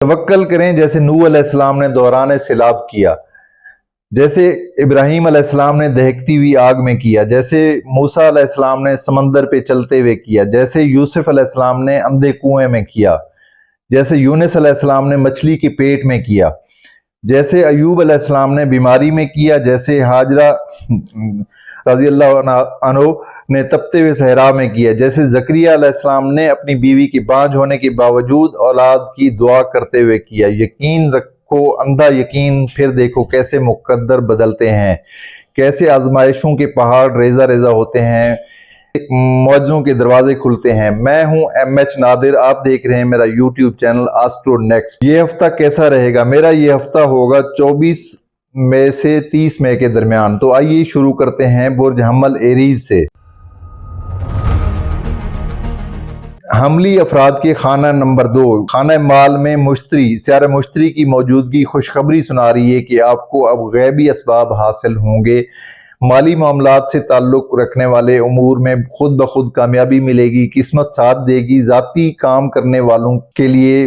तवक्कल करें जैसे नूह अलैहिस्सलाम ने दौरान सिलाब किया, जैसे इब्राहीम अलैहिस्सलाम ने दहकती हुई आग में किया, जैसे मूसा अलैहिस्सलाम ने समंदर पे चलते हुए किया, जैसे यूसुफ अलैहिस्सलाम ने अंधे कुएं में किया, जैसे यूनुस अलैहिस्सलाम ने मछली के पेट में किया, जैसे अयूब अलैहिस्सलाम ने बीमारी में किया, जैसे हाजरा रज़ी अल्लाह अन्हु ने तपते हुए सहरा में किया, जैसे ज़करिया अलैहिस्सलाम ने अपनी बीवी की बांझ होने के बावजूद औलाद की दुआ करते हुए किया। यकीन रखो अंधा यकीन, फिर देखो कैसे मुकद्दर बदलते हैं, कैसे आजमाइशों के पहाड़ रेजा रेजा होते हैं, मौजों के दरवाजे खुलते हैं। मैं हूं MH नादिर, आप देख रहे हैं मेरा YouTube चैनल एस्ट्रो नेक्स्ट। ये हफ्ता कैसा रहेगा? मेरा ये हफ्ता होगा 24 मई से 30 मई के दरमियान। तो आइए शुरू करते हैं बुर्ज हमल एरीज से। हमली अफराद के खाना नंबर 2, खाना माल में मुश्तरी स्यारा मुश्तरी की मौजूदगी खुशखबरी सुना रही है कि आपको अब गैबी असबाब हासिल होंगे। माली मामलात से ताल्लुक रखने वाले उमूर में खुद ब खुद कामयाबी मिलेगी, किस्मत साथ देगी। ज़ाती काम करने वालों के लिए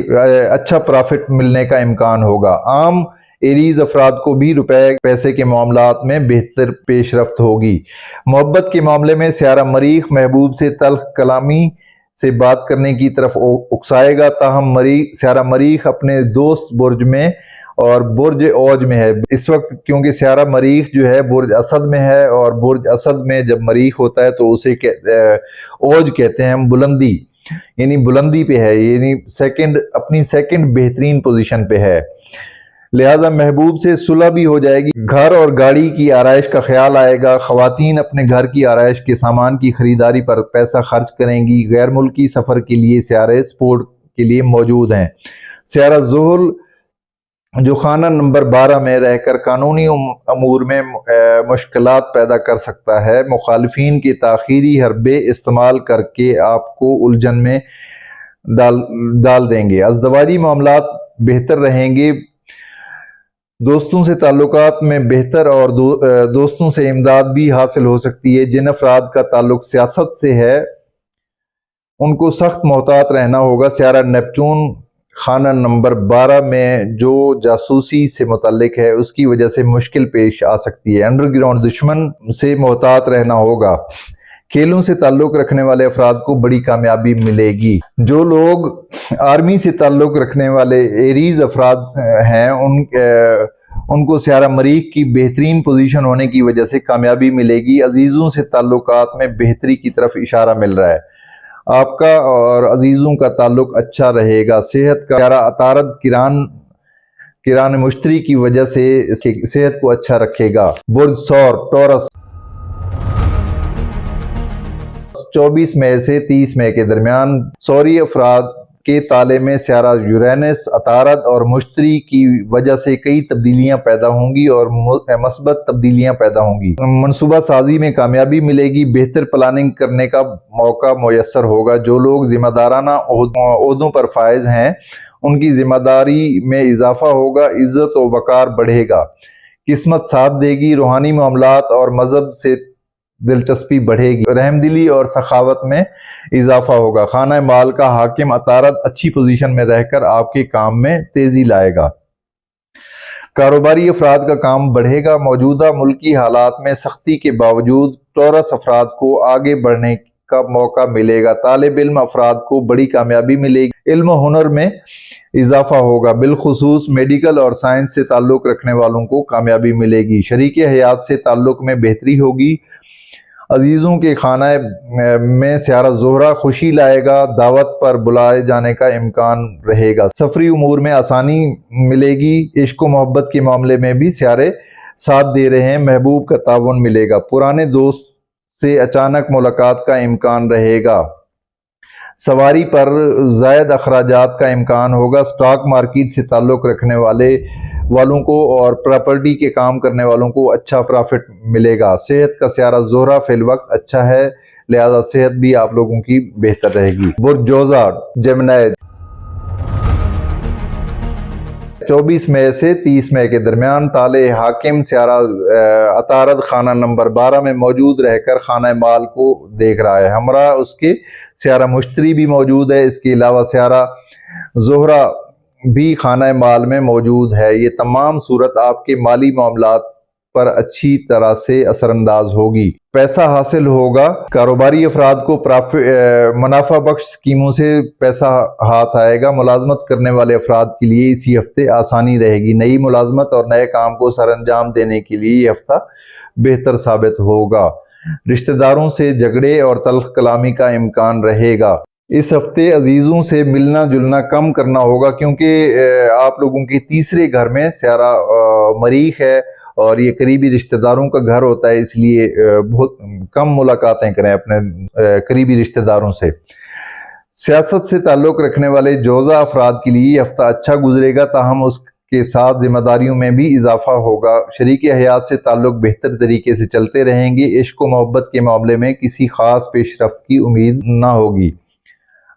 अच्छा प्रॉफिट मिलने का इम्कान होगा। आम एरीज अफराद को भी रुपए पैसे के मामलात में बेहतर पेशरफ्त होगी। मोहब्बत के मामले में स्यारा मरीख महबूब से तल्ख कलामी से बात करने की तरफ उकसाएगा, ताहम स्यारा मरीख अपने दोस्त बुर्ज में और बुर्ज औज में है इस वक्त, क्योंकि स्यारा मरीख जो है बुर्ज असद में है, और बुर्ज असद में जब मरीख होता है तो उसे औज कहते हैं हम, बुलंदी यानी बुलंदी पे है, यानी अपनी सेकंड बेहतरीन पोजीशन पे है। लिहाजा महबूब से सुलह भी हो जाएगी। घर और गाड़ी की आराइश का ख्याल आएगा। ख़वातीन अपने घर की आराइश के सामान की खरीदारी पर पैसा खर्च करेंगी। गैर मुल्की सफ़र के लिए स्यारे स्पोर्ट के लिए मौजूद हैं। स्यारा ज़ुहल जो खाना नंबर 12 में रहकर कानूनी अमूर में मुश्किलात पैदा कर सकता है, मुखालिफिन के ताख़ीरी हरबे इस्तेमाल करके आपको उलझन में डाल देंगे। अज़दवाजी मामलात बेहतर रहेंगे। दोस्तों से ताल्लुकात में बेहतर और दोस्तों से इमदाद भी हासिल हो सकती है। जिन अफराद का ताल्लुक सियासत से है उनको सख्त मोहतात रहना होगा। स्यारा नेपचून खाना नंबर 12 में जो जासूसी से मुतल्लिक है उसकी वजह से मुश्किल पेश आ सकती है। अंडरग्राउंड दुश्मन से मोहतात रहना होगा। खेलों से ताल्लुक रखने वाले अफराद को बड़ी कामयाबी मिलेगी। जो लोग आर्मी से ताल्लुक रखने वाले एरीज अफराद हैं उनको स्यारा मरीख की बेहतरीन पोजीशन होने की वजह से कामयाबी मिलेगी। अजीज़ों से ताल्लुकात में बेहतरी की तरफ इशारा मिल रहा है। आपका और अजीज़ों का ताल्लुक अच्छा रहेगा। सेहत का स्यारा अतारद किरान मुश्तरी की वजह से इसकी सेहत को अच्छा रखेगा। बुर्ज सौर टॉरस 24 मई से 30 मई के दरमियान सौरी अफराद के ताले में स्यारा यूरेनस अतारद और मुश्तरी की वजह से कई तब्दीलियां पैदा होंगी और मस्बत तब्दीलियां पैदा होंगी। मनसूबा साजी में कामयाबी मिलेगी। बेहतर प्लानिंग करने का मौका मुयस्सर होगा। जो लोग जिम्मेदाराना ओहदों पर फायज हैं उनकी जिम्मेदारी में इजाफा होगा। इज्जत और वकार बढ़ेगा। किस्मत साथ देगी। रूहानी मामलात और मजहब से दिलचस्पी बढ़ेगी। रहमदिली और सखावत में इजाफा होगा। खाना माल का हाकिम अतारद अच्छी पोजीशन में रहकर आपके काम में तेजी लाएगा। कारोबारी अफराद का काम बढ़ेगा। मौजूदा मुल्की हालात में सख्ती के बावजूद टॉरस अफराद को आगे बढ़ने का मौका मिलेगा। तालिब इल्म अफराद को बड़ी कामयाबी मिलेगी। इल्म हुनर में इजाफा होगा। बिलखुसूस मेडिकल और साइंस से ताल्लुक रखने वालों को कामयाबी मिलेगी। शरीक हयात से ताल्लुक में बेहतरी होगी। अजीज़ों के खाना में स्यारा ज़ोहरा खुशी लाएगा। दावत पर बुलाए जाने का इम्कान रहेगा। सफरी उमूर में आसानी मिलेगी। इश्क व मोहब्बत के मामले में भी स्यारे साथ दे रहे हैं। महबूब का ताउन मिलेगा। पुराने दोस्त से अचानक मुलाकात का इम्कान रहेगा। सवारी पर ज़ायद अखराजात का इम्कान होगा। स्टॉक मार्केट से ताल्लुक़ रखने वालों को और प्रॉपर्टी के काम करने वालों को अच्छा प्रॉफिट मिलेगा। सेहत का स्यारा ज़ोहरा फिल वक्त अच्छा है, लिहाजा सेहत भी आप लोगों की बेहतर रहेगी। बुर्ज जोजा जेमिनी 24 मई से 30 मई के दरमियान ताले हाकिम स्यारा अतारद खाना नंबर 12 में मौजूद रहकर खाना माल को देख रहा है। हमरा उसके स्यारा मुश्तरी भी मौजूद है। इसके अलावा स्यारा ज़ोहरा بھی خانہ مال میں موجود ہے۔ یہ تمام صورت آپ کے مالی معاملات پر اچھی طرح سے اثر انداز ہوگی۔ پیسہ حاصل ہوگا۔ کاروباری افراد کو منافع بخش اسکیموں سے پیسہ ہاتھ آئے گا۔ ملازمت کرنے والے افراد کے لیے اسی ہفتے آسانی رہے گی۔ نئی ملازمت اور نئے کام کو سر انجام دینے کے لیے یہ ہفتہ بہتر ثابت ہوگا۔ رشتہ داروں سے جھگڑے اور تلخ کلامی کا امکان رہے گا۔ اس ہفتے عزیزوں سے ملنا جلنا کم کرنا ہوگا، کیونکہ آپ لوگوں کے تیسرے گھر میں سیارہ مریخ ہے اور یہ قریبی رشتہ داروں کا گھر ہوتا ہے، اس لیے بہت کم ملاقاتیں کریں اپنے قریبی رشتہ داروں سے۔ سیاست سے تعلق رکھنے والے جوزہ افراد کے لیے یہ ہفتہ اچھا گزرے گا، تاہم اس کے ساتھ ذمہ داریوں میں بھی اضافہ ہوگا۔ شریک حیات سے تعلق بہتر طریقے سے چلتے رہیں گے۔ عشق و محبت کے معاملے میں کسی خاص پیش رفت کی امید نہ ہوگی۔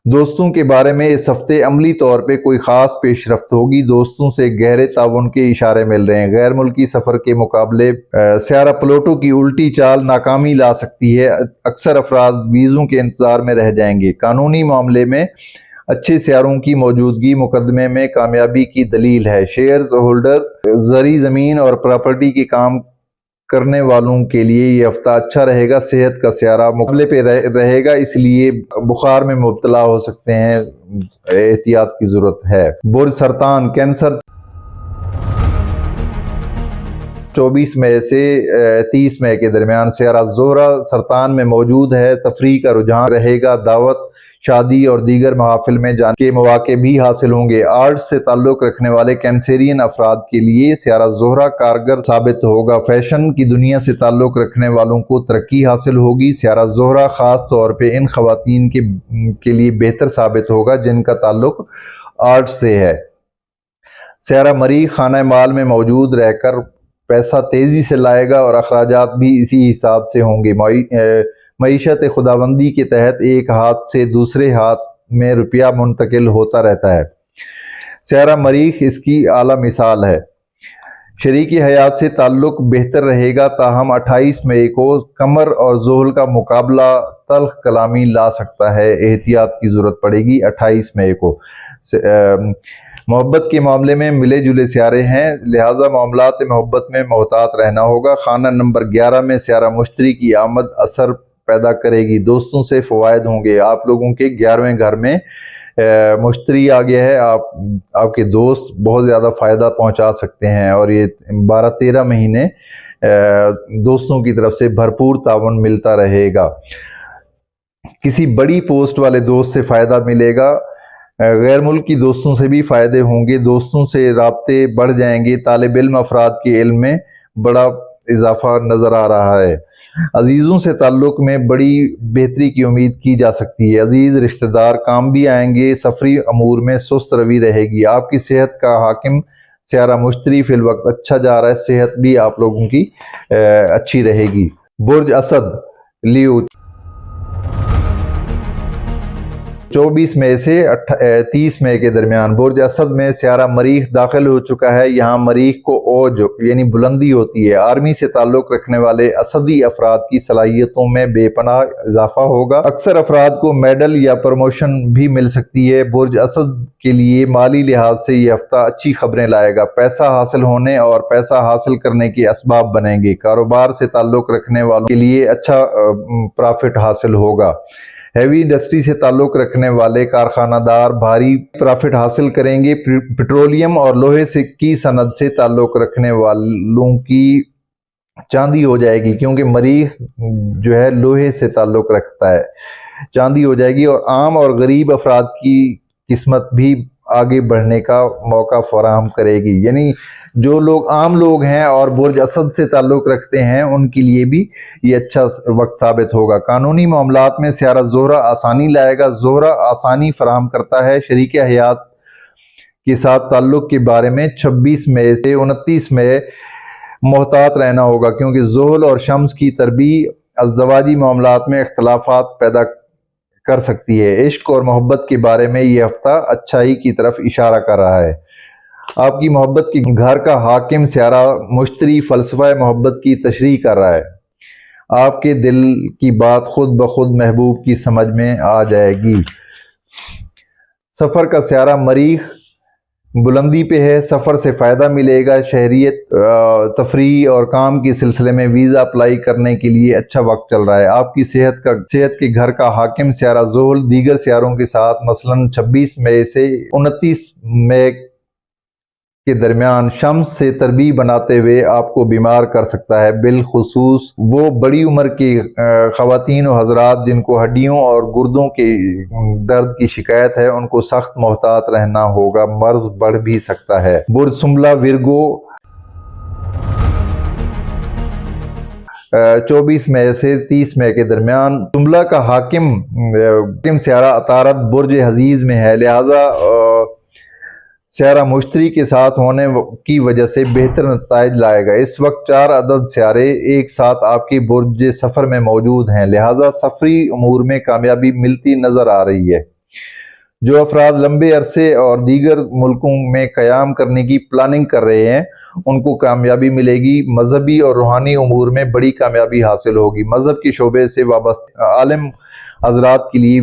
دوستوں کے بارے میں اس ہفتے عملی طور پہ کوئی خاص پیش رفت ہوگی۔ دوستوں سے گہرے تعاون کے اشارے مل رہے ہیں۔ غیر ملکی سفر کے مقابلے سیارہ پلوٹو کی الٹی چال ناکامی لا سکتی ہے۔ اکثر افراد ویزوں کے انتظار میں رہ جائیں گے۔ قانونی معاملے میں اچھے سیاروں کی موجودگی مقدمے میں کامیابی کی دلیل ہے۔ شیئرز ہولڈر، زرعی زمین اور پراپرٹی کے کام کرنے والوں کے لیے یہ ہفتہ اچھا رہے گا۔ صحت کا سیارہ مقابلے پہ رہے گا، اس لیے بخار میں مبتلا ہو سکتے ہیں، احتیاط کی ضرورت ہے۔ برج سرطان، کینسر 24 مئی سے 30 مئی کے درمیان سیارہ زہرہ سرطان میں موجود ہے۔ تفریح کا رجحان رہے گا۔ دعوت، شادی اور دیگر محافل میں جانے کے مواقع بھی حاصل ہوں گے۔ آرٹ سے تعلق رکھنے والے کینسرین افراد کے لیے سیارہ زہرہ کارگر ثابت ہوگا۔ فیشن کی دنیا سے تعلق رکھنے والوں کو ترقی حاصل ہوگی۔ سیارہ زہرہ خاص طور پہ ان خواتین کے لیے بہتر ثابت ہوگا جن کا تعلق آرٹ سے ہے۔ سیارہ مریخ خانہ مال میں موجود رہ کر پیسہ تیزی سے لائے گا اور اخراجات بھی اسی حساب سے ہوں گے۔ معیشت خداوندی کے تحت ایک ہاتھ سے دوسرے ہاتھ میں روپیہ منتقل ہوتا رہتا ہے۔ سیارہ مریخ اس کی اعلیٰ مثال ہے۔ شریک حیات سے تعلق بہتر رہے گا، تاہم 28 مئی کو قمر اور زحل کا مقابلہ تلخ کلامی لا سکتا ہے، احتیاط کی ضرورت پڑے گی 28 مئی کو۔ محبت کے معاملے میں ملے جلے سیارے ہیں، لہٰذا معاملات محبت میں محتاط رہنا ہوگا۔ خانہ نمبر 11 میں سیارہ مشتری کی آمد اثر پیدا کرے گی۔ دوستوں سے فوائد ہوں گے۔ آپ لوگوں کے 11ویں گھر میں مشتری آ گیا ہے، آپ کے دوست بہت زیادہ فائدہ پہنچا سکتے ہیں اور یہ 12-13 مہینے دوستوں کی طرف سے بھرپور تعاون ملتا رہے گا۔ کسی بڑی پوسٹ والے دوست سے فائدہ ملے گا۔ غیر ملکی دوستوں سے بھی فائدے ہوں گے۔ دوستوں سے رابطے بڑھ جائیں گے۔ طالب علم افراد کے علم میں بڑا اضافہ نظر آ رہا ہے۔ عزیزوں سے تعلق میں بڑی بہتری کی امید کی جا سکتی ہے۔ عزیز رشتہ دار کام بھی آئیں گے۔ سفری امور میں سست روی رہے گی۔ آپ کی صحت کا حاکم سیارہ مشتری فی الوقت اچھا جا رہا ہے، صحت بھی آپ لوگوں کی اچھی رہے گی۔ برج اسد، لیو، 24 مئی سے 30 مئی کے درمیان برج اسد میں سیارہ مریخ داخل ہو چکا ہے۔ یہاں مریخ کو اوج یعنی بلندی ہوتی ہے۔ آرمی سے تعلق رکھنے والے اسدی افراد کی صلاحیتوں میں بے پناہ اضافہ ہوگا۔ اکثر افراد کو میڈل یا پروموشن بھی مل سکتی ہے۔ برج اسد کے لیے مالی لحاظ سے یہ ہفتہ اچھی خبریں لائے گا۔ پیسہ حاصل ہونے اور پیسہ حاصل کرنے کے اسباب بنیں گے۔ کاروبار سے تعلق رکھنے والوں کے لیے اچھا پرافٹ حاصل ہوگا۔ ہیوی انڈسٹری سے تعلق رکھنے والے کارخانہ دار بھاری پرافٹ حاصل کریں گے۔ پیٹرولیم اور لوہے کی صنعت سے تعلق رکھنے والوں کی چاندی ہو جائے گی، کیونکہ مریخ جو ہے لوہے سے تعلق رکھتا ہے، چاندی ہو جائے گی۔ اور عام اور غریب افراد کی قسمت بھی آگے بڑھنے کا موقع فراہم کرے گی، یعنی جو لوگ عام لوگ ہیں اور برج اسد سے تعلق رکھتے ہیں ان کے لیے بھی یہ اچھا وقت ثابت ہوگا۔ قانونی معاملات میں سیارہ زہرہ آسانی لائے گا۔ زہرہ آسانی فراہم کرتا ہے۔ شریک حیات کے ساتھ تعلق کے بارے میں 26 مئی سے 29 مئی محتاط رہنا ہوگا، کیونکہ زحل اور شمس کی تربیت ازدواجی معاملات میں اختلافات پیدا کر سکتی ہے۔ عشق اور محبت کے بارے میں یہ ہفتہ اچھائی کی طرف اشارہ کر رہا ہے۔ آپ کی محبت کے گھر کا حاکم سیارہ مشتری فلسفہ محبت کی تشریح کر رہا ہے۔ آپ کے دل کی بات خود بخود محبوب کی سمجھ میں آ جائے گی۔ سفر کا سیارہ مریخ बुलंदी पे है, सफ़र से फ़ायदा मिलेगा। शहरियत, तफरीह और काम के सिलसिले में वीज़ा अप्लाई करने के लिए अच्छा वक्त चल रहा है। आपकी सेहत के घर का हाकिम सियारा ज़ुहल दीगर सियारों के साथ मसलन 26 मई से 29 मई के दरमियान शम्स से तरबीह बनाते हुए आपको बीमार कर सकता है। बिलखुसूस वो बड़ी उम्र की ख़वातीन और हज़रात जिनको हड्डियों और गुर्दों के दर्द की शिकायत है, उनको सख्त मोहतात रहना होगा, मर्ज बढ़ भी सकता है। बुर्ज सुम्बला विरगो 24 मई से 30 मई के दरमियान सुम्बला का हाकिम सियारा अतारत बुर्ज हजीज में है, लिहाजा सियारा मुश्तरी के साथ होने की वजह से बेहतर नताइज लाएगा। इस वक्त 4 अदद सियारे एक साथ आपकी बुर्ज सफ़र में मौजूद हैं, लिहाजा सफरी उमूर में कामयाबी मिलती नज़र आ रही है। जो अफराद लंबे अरसे और दीगर मुल्कों में क़याम करने की प्लानिंग कर रहे हैं, उनको कामयाबी मिलेगी। मजहबी और रूहानी उमूर में बड़ी कामयाबी हासिल होगी। मजहब के शोबे से वाबस्ता आलिम हजरात के लिए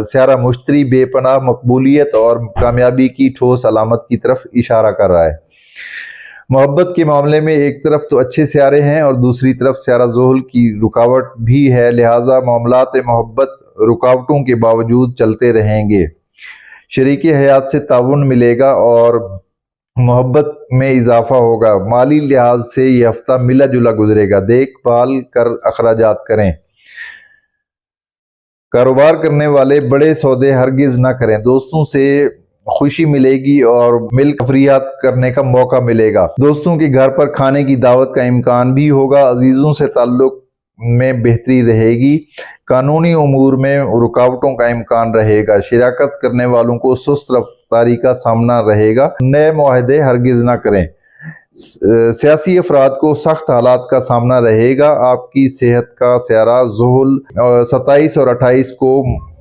सियारा मुश्तरी बेपनाह मकबूलियत और कामयाबी की ठोस अलामत की तरफ इशारा कर रहा है। मोहब्बत के मामले में एक तरफ तो अच्छे सियारे हैं और दूसरी तरफ सियारा ज़ुहल की रुकावट भी है, लिहाजा मामलात मोहब्बत रुकावटों के बावजूद चलते रहेंगे। शरीक हयात से ताउन मिलेगा और मोहब्बत में इजाफा होगा। माली लिहाज से यह हफ्ता मिला जुला गुजरेगा। देखभाल कर अखराजात करें। कारोबार करने वाले बड़े सौदे हरगिज ना करें। दोस्तों से खुशी मिलेगी और मिल तफरीहात करने का मौका मिलेगा। दोस्तों के घर पर खाने की दावत का इम्कान भी होगा। अजीजों से ताल्लुक में बेहतरी रहेगी। कानूनी उमूर में रुकावटों का इम्कान रहेगा। शिराकत करने वालों को सुस्त रफ्तारी का सामना रहेगा। नए मुआहदे हरगिज ना करें। सियासी अफराद को सख्त हालात का सामना रहेगा। आपकी सेहत का सियारा ज़ुहल 27 और 28 को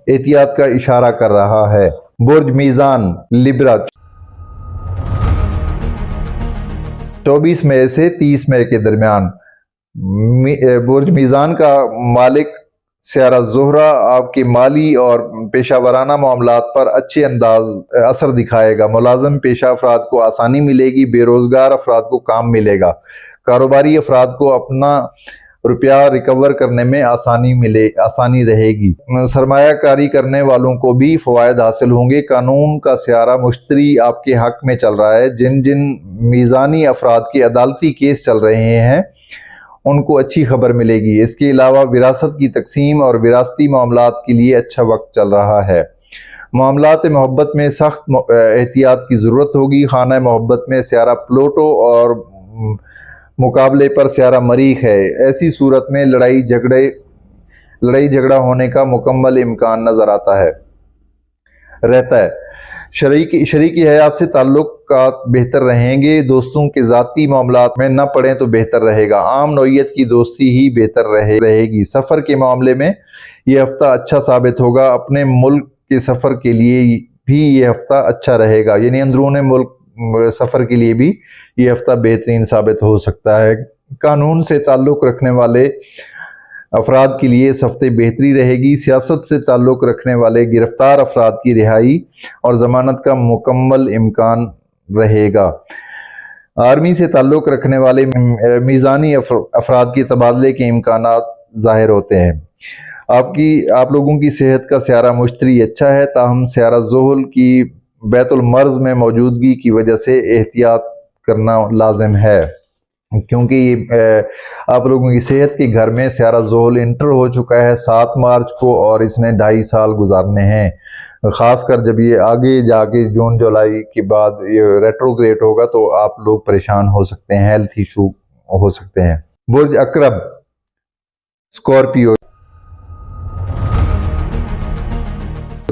एहतियात का इशारा कर रहा है। बुर्ज मीज़ान लिब्रा 24 मई से 30 मई के दरमियान बुर्ज मीज़ान का मालिक सियारा ज़ोहरा आपके माली और पेशावराना मामलात पर अच्छे अंदाज असर दिखाएगा। मुलाजम पेशा अफराद को आसानी मिलेगी। बेरोज़गार अफराद को काम मिलेगा। कारोबारी अफराद को अपना रुपया रिकवर करने में आसानी रहेगी। सरमायाकारी करने वालों को भी फ़वायद हासिल होंगे। कानून का सियारा मुश्तरी आपके हक में चल रहा है। जिन जिन मीज़ानी अफराद के अदालती केस चल रहे हैं, उनको अच्छी खबर मिलेगी। इसके अलावा विरासत की तकसीम और विरासती मामलात के लिए अच्छा वक्त चल रहा है। मामलात मोहब्बत में सख्त एहतियात की ज़रूरत होगी। खाना मोहब्बत में सियारा प्लूटो और मुकाबले पर सियारा मरीख है। ऐसी सूरत में लड़ाई झगड़ा होने का मुकम्मल इम्कान नज़र रहता है। शरीकी हयात से ताल्लुकात बेहतर रहेंगे। दोस्तों के ज़ाती मामलात में न पड़ें तो बेहतर रहेगा। आम नौइयत की दोस्ती ही बेहतर रहेगी। सफ़र के मामले में ये हफ्ता अच्छा साबित होगा। अपने मुल्क के सफ़र के लिए भी ये हफ्ता अच्छा रहेगा, यानी अंदरून मुल्क सफ़र के लिए भी ये हफ्ता बेहतरीन साबित हो सकता है। कानून से ताल्लुक़ रखने वाले अफराद के लिए इस हफ्ते बेहतरी रहेगी। सियासत से ताल्लुक़ रखने वाले गिरफ्तार अफराद की रिहाई और ज़मानत का मुकम्मल इम्कान रहेगा। आर्मी से ताल्लुक़ रखने वाले मीज़ानी अफराद के तबादले के इम्कानात ज़ाहिर होते हैं। आप लोगों की सेहत का सियारा मुश्तरी अच्छा है, ताहम सियारा ज़ुहल की बैतुल मर्ज में मौजूदगी की वजह से एहतियात करना लाजिम है, क्योंकि आप लोगों की सेहत के घर में सियारा ज़ुहल इंटर हो चुका है 7 मार्च को और इसने 2.5 साल गुजारने हैं। ख़ासकर जब ये आगे जाके जून जुलाई के बाद ये रेट्रोग्रेड होगा तो आप लोग परेशान हो सकते हैं, हेल्थ इशू हो सकते हैं। बुर्ज अकरब स्कॉर्पियो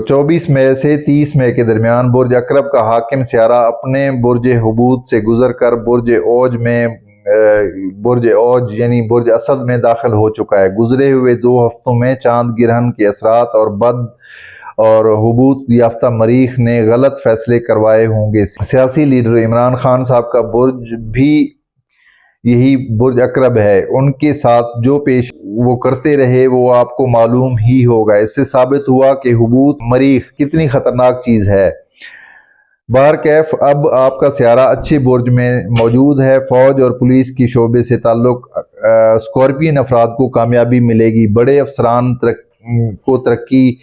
24 मई से 30 मई के दरमियान बुर्ज अकरब का हाकिम सियारा अपने बुर्ज हुबूत से गुजर कर बुर्ज औज यानी बुर्ज असद में दाखिल हो चुका है। गुजरे हुए 2 हफ्तों में चांद गिरहन के असरात और बद और हुबूत याफ्ता मरीख ने गलत फैसले करवाए होंगे। सियासी लीडर इमरान खान साहब का बुर्ज भी यही बुर्ज अकरब है। उनके साथ जो पेश वो करते रहे वो आपको मालूम ही होगा। इससे साबित हुआ कि हुबूत मरीख कितनी खतरनाक चीज़ है। बारकैफ अब आपका सियारा अच्छे बुर्ज में मौजूद है। फौज और पुलिस की शोबे से ताल्लुक स्कॉर्पियन अफराद को कामयाबी मिलेगी। बड़े अफसरान को तरक्की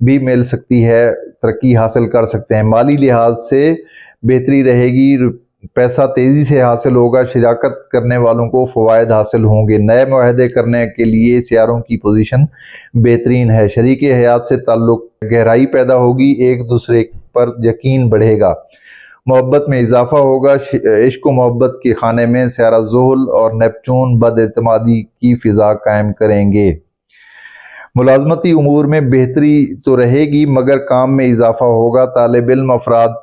भी मिल सकती है, तरक्की हासिल कर सकते हैं। माली लिहाज से बेहतरी रहेगी, पैसा तेज़ी से हासिल होगा। शिराकत करने वालों को फ़वायद हासिल होंगे। नए मुआहदे करने के लिए सियारों की पोजीशन बेहतरीन है। शरीक हयात से ताल्लुक गहराई पैदा होगी, एक दूसरे पर यकीन बढ़ेगा, मोहब्बत में इजाफा होगा। इश्क व मोहब्बत के खाने में सियारा ज़ुहल और नेपचून बदएतमादी की फ़िज़ा कायम करेंगे। मुलाजमती उमूर में बेहतरी तो रहेगी मगर काम में इजाफा होगा। तालिब इल्म अफराद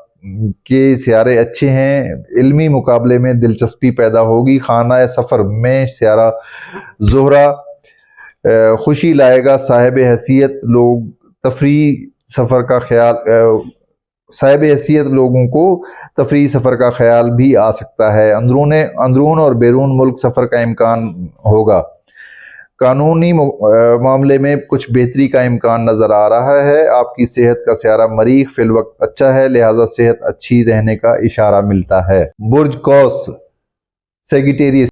के सियारे अच्छे हैं, इल्मी मुकाबले में दिलचस्पी पैदा होगी। खाना सफ़र में सियारा ज़ोहरा खुशी लाएगा। साहिब हैसियत लोग तफरी सफ़र का ख्याल साहिब हैसियत लोगों को तफरी सफ़र का ख्याल भी आ सकता है। अंदरून और बैरून मुल्क सफ़र का इम्कान होगा। कानूनी मामले में कुछ बेहतरी का इम्कान नज़र आ रहा है। आपकी सेहत का सियारा मरीख फिल वक्त अच्छा है, लिहाजा सेहत अच्छी रहने का इशारा मिलता है। बुर्ज कौस सेगिटेरियस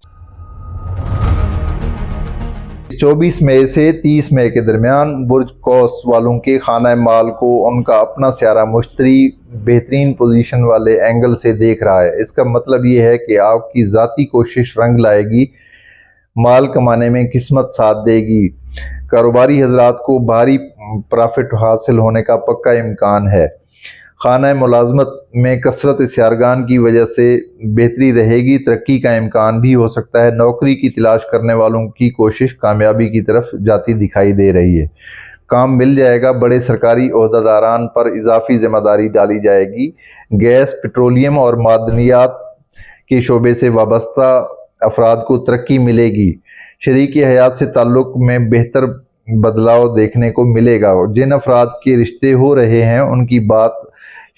24 मई से 30 मई के दरमियान बुर्ज कौस वालों के खाना माल को उनका अपना सियारा मुश्तरी बेहतरीन पोजीशन वाले एंगल से देख रहा है। इसका मतलब ये है कि आपकी ज़ाती कोशिश रंग लाएगी, माल कमाने में किस्मत साथ देगी। कारोबारी हजरात को भारी प्रॉफिट हासिल होने का पक्का इम्कान है। खाना मुलाजमत में कसरत सियारगान की वजह से बेहतरी रहेगी, तरक्की का इम्कान भी हो सकता है। नौकरी की तलाश करने वालों की कोशिश कामयाबी की तरफ जाती दिखाई दे रही है। काम मिल जाएगा। बड़े सरकारी ओहदेदारान पर इजाफी जिम्मेदारी डाली जाएगी। गैस, पेट्रोलियम और मादनियात के शोबे से वाबस्ता अफराद को तरक्की मिलेगी। शरीक हयात से ताल्लुक़ में बेहतर बदलाव देखने को मिलेगा। जिन अफराद के रिश्ते हो रहे हैं उनकी बात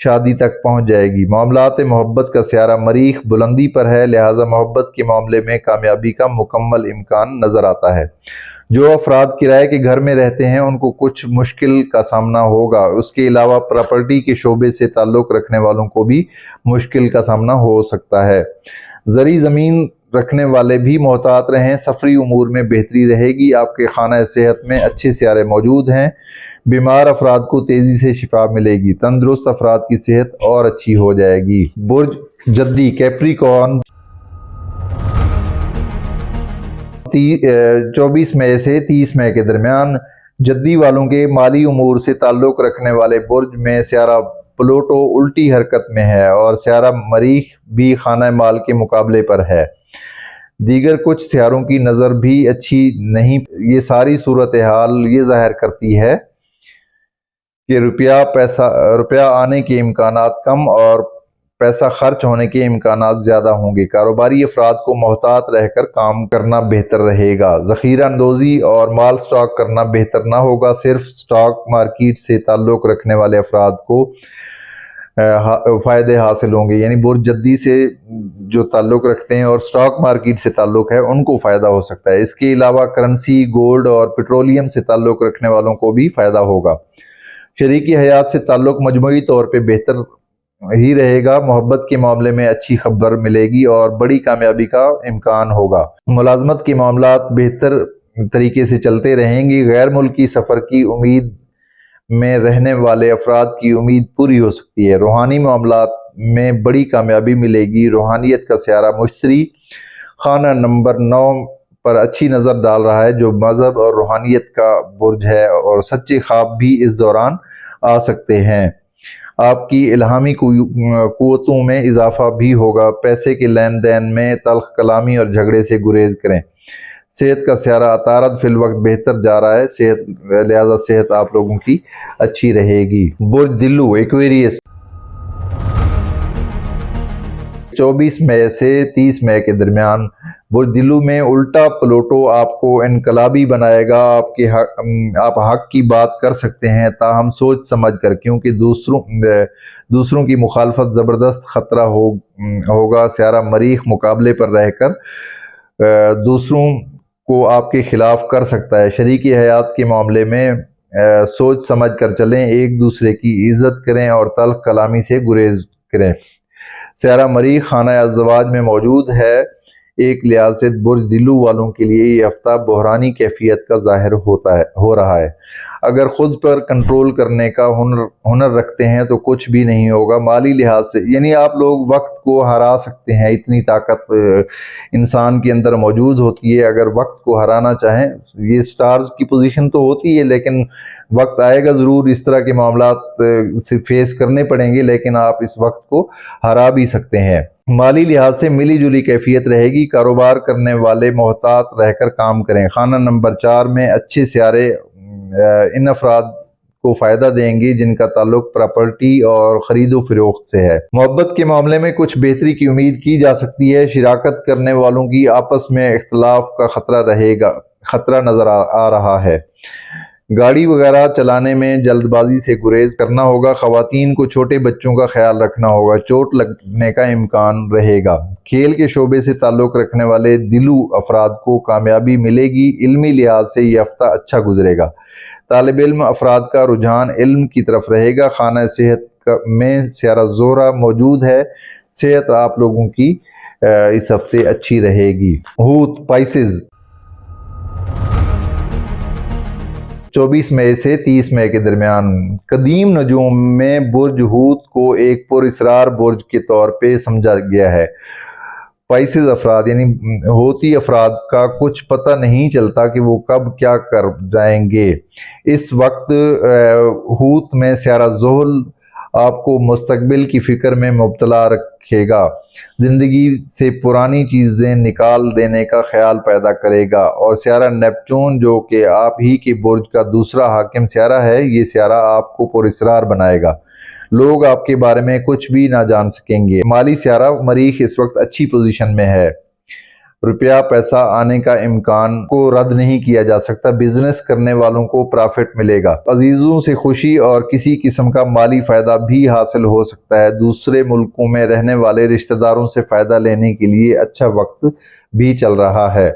शादी तक पहुंच जाएगी। मामलात मोहब्बत का सियारा मरीख बुलंदी पर है, लिहाजा मोहब्बत के मामले में कामयाबी का मुकम्मल इम्कान नज़र आता है। जो अफराद किराए के घर में रहते हैं उनको कुछ मुश्किल का सामना होगा। उसके अलावा प्रॉपर्टी के शोबे से ताल्लुक़ रखने वालों को भी मुश्किल का सामना हो सकता है। ज़री ज़मीन रखने वाले भी मोहतात रहें। सफरी उमूर में बेहतरी रहेगी। आपके खाना सेहत में अच्छे सियारे मौजूद हैं। बीमार अफराद को तेज़ी से शिफा मिलेगी। तंदुरुस्त अफराद की सेहत और अच्छी हो जाएगी। बुर्ज जद्दी कैप्रिकॉर्न 24 मई से 30 मई के दरमियान जद्दी वालों के माली उमूर से ताल्लुक़ रखने वाले बुर्ज में सियारा प्लूटो उल्टी हरकत में है और सियारा मरीख भी खाना माल के मुकाबले पर है। दीगर कुछ सियारों की नज़र भी अच्छी नहीं। ये सारी सूरत हाल ये ज़ाहिर करती है कि रुपया आने के इम्कानात कम और पैसा खर्च होने के इम्कानात ज़्यादा होंगे। कारोबारी अफराद को मोहतात रहकर काम करना बेहतर रहेगा। ज़ख़ीरा अंदोज़ी और माल स्टॉक करना बेहतर ना होगा। सिर्फ स्टॉक मार्केट से ताल्लुक़ रखने वाले अफराद को फ़ायदे हासिल होंगे। यानी बुर्ज जद्दी से जो ताल्लुक़ रखते हैं और स्टॉक मार्केट से ताल्लुक़ है उनको फ़ायदा हो सकता है। इसके अलावा करेंसी, गोल्ड और पेट्रोलियम से ताल्लुक़ रखने वालों को भी फ़ायदा होगा। शरीकी हयात से ताल्लुक़ मजमूई तौर पे बेहतर ही रहेगा। मोहब्बत के मामले में अच्छी खबर मिलेगी और बड़ी कामयाबी का इम्कान होगा। मुलाजमत के मामलात बेहतर तरीके से चलते रहेंगे। गैर मुल्की सफ़र की उम्मीद में रहने वाले अफराद की उम्मीद पूरी हो सकती है। रूहानी मामलात में बड़ी कामयाबी मिलेगी। रूहानियत का सियारा मुश्तरी खाना नंबर 9 पर अच्छी नज़र डाल रहा है, जो मज़हब और रूहानियत का बुर्ज है, और सच्चे ख्वाब भी इस दौरान आ सकते हैं। आपकी इल्हामी कुव्वतों में इजाफा भी होगा। पैसे के लेन देन में तल्ख कलामी और झगड़े से गुरेज करें। सेहत का सियारा अतारद फिल वक्त बेहतर जा रहा है, लिहाजा सेहत आप लोगों की अच्छी रहेगी। बुर्ज दिल्लू एक्वेरियस 24 मई से 30 मई के दरमियान बुर्ज दिल्लू में उल्टा प्लूटो आपको इनकलाबी बनाएगा। आप हक की बात कर सकते हैं, ताहम सोच समझ कर, क्योंकि दूसरों की मुखालफत ज़बरदस्त ख़तरा होगा। सियारा मरीख मुकाबले पर रहकर दूसरों को आपके खिलाफ कर सकता है। शरीकी हयात के मामले में सोच समझ कर चलें, एक दूसरे की इज्जत करें और तल्ख कलामी से गुरेज کریں۔ سیارہ مریخ خانہ ازدواج میں موجود ہے، ایک لحاظ سے برج دلو والوں کے لیے یہ ہفتہ بحرانی کیفیت کا ظاہر ہو رہا ہے۔ اگر خود پر کنٹرول کرنے کا ہنر رکھتے ہیں تو کچھ بھی نہیں ہوگا مالی لحاظ سے، یعنی آپ لوگ وقت کو ہرا سکتے ہیں، اتنی طاقت انسان کے اندر موجود ہوتی ہے۔ اگر وقت کو ہرانا چاہیں، یہ سٹارز کی پوزیشن تو ہوتی ہے لیکن وقت آئے گا ضرور، اس طرح کے معاملات سے فیس کرنے پڑیں گے، لیکن آپ اس وقت کو ہرا بھی سکتے ہیں۔ مالی لحاظ سے ملی جلی کیفیت رہے گی، کاروبار کرنے والے محتاط رہ کر کام کریں۔ خانہ نمبر 4 میں اچھے سیارے ان افراد کو فائدہ دیں گے جن کا تعلق پراپرٹی اور خرید و فروخت سے ہے۔ محبت کے معاملے میں کچھ بہتری کی امید کی جا سکتی ہے، شراکت کرنے والوں کی آپس میں اختلاف کا خطرہ نظر آ رہا ہے۔ گاڑی وغیرہ چلانے میں جلد بازی سے گریز کرنا ہوگا، خواتین کو چھوٹے بچوں کا خیال رکھنا ہوگا، چوٹ لگنے کا امکان رہے گا۔ کھیل کے شعبے سے تعلق رکھنے والے دلو افراد کو کامیابی ملے گی، علمی لحاظ سے یہ ہفتہ اچھا گزرے گا۔ طالب علم افراد کا رجحان علم کی طرف رہے گا۔ خانہ صحت میں سیارہ زہرہ موجود ہے، صحت آپ لوگوں کی اس ہفتے اچھی رہے گی۔ حوت پائسز 24 مئی سے 30 مئی کے درمیان قدیم نجوم میں برج حوت کو ایک پر اسرار برج کے طور پہ سمجھا گیا ہے۔ پائسز افراد یعنی حوتی افراد کا کچھ پتہ نہیں چلتا کہ وہ کب کیا کر جائیں گے۔ اس وقت حوت میں سیارہ زحل آپ کو مستقبل کی فکر میں مبتلا رکھے گا، زندگی سے پرانی چیزیں نکال دینے کا خیال پیدا کرے گا، اور سیارہ نیپچون جو کہ آپ ہی کے برج کا دوسرا حاکم سیارہ ہے، یہ سیارہ آپ کو پراسرار بنائے گا، لوگ آپ کے بارے میں کچھ بھی نہ جان سکیں گے۔ مالی سیارہ مریخ اس وقت اچھی پوزیشن میں ہے، روپیہ پیسہ آنے کا امکان کو رد نہیں کیا جا سکتا، بزنس کرنے والوں کو پرافٹ ملے گا، عزیزوں سے خوشی اور کسی قسم کا مالی فائدہ بھی حاصل ہو سکتا ہے، دوسرے ملکوں میں رہنے والے رشتہ داروں سے فائدہ لینے کے لیے اچھا وقت بھی چل رہا ہے۔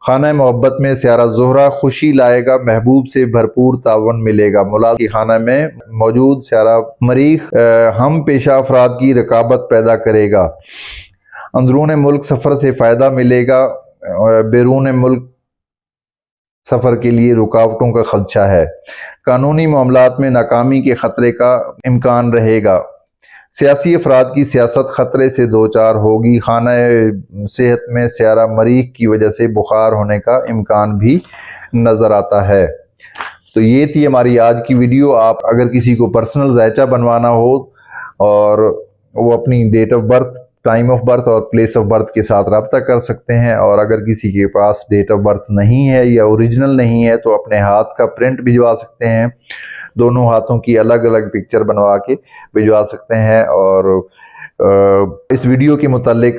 خانہ محبت میں سیارہ زہرہ خوشی لائے گا، محبوب سے بھرپور تعاون ملے گا۔ ملازمت کے خانہ میں موجود سیارہ مریخ ہم پیشہ افراد کی رقابت پیدا کرے گا، اندرون ملک سفر سے فائدہ ملے گا، بیرون ملک سفر کے لیے رکاوٹوں کا خدشہ ہے، قانونی معاملات میں ناکامی کے خطرے کا امکان رہے گا، سیاسی افراد کی سیاست خطرے سے دوچار ہوگی۔ خانہ صحت میں سیارہ مریخ کی وجہ سے بخار ہونے کا امکان بھی نظر آتا ہے۔ تو یہ تھی ہماری آج کی ویڈیو۔ آپ اگر کسی کو پرسنل ذائچہ بنوانا ہو اور وہ اپنی date of birth, time of birth اور پلیس آف برتھ کے ساتھ رابطہ کر سکتے ہیں، اور اگر کسی کے پاس ڈیٹ آف برتھ نہیں ہے یا اوریجنل نہیں ہے تو اپنے ہاتھ کا پرنٹ بھجوا سکتے ہیں، دونوں ہاتھوں کی الگ الگ پکچر بنوا کے بھجوا سکتے ہیں۔ اور اس ویڈیو کے متعلق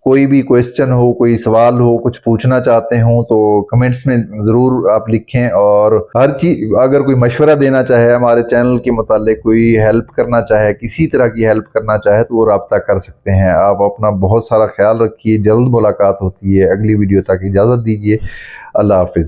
کوئی بھی کوئسچن ہو، کوئی سوال ہو، کچھ پوچھنا چاہتے ہوں تو کمنٹس میں ضرور آپ لکھیں، اور ہر چیز اگر کوئی مشورہ دینا چاہے ہمارے چینل کے متعلق، کوئی ہیلپ کرنا چاہے، کسی طرح کی ہیلپ کرنا چاہے تو وہ رابطہ کر سکتے ہیں۔ آپ اپنا بہت سارا خیال رکھیے، جلد ملاقات ہوتی ہے، اگلی ویڈیو تک اجازت دیجیے، اللہ حافظ۔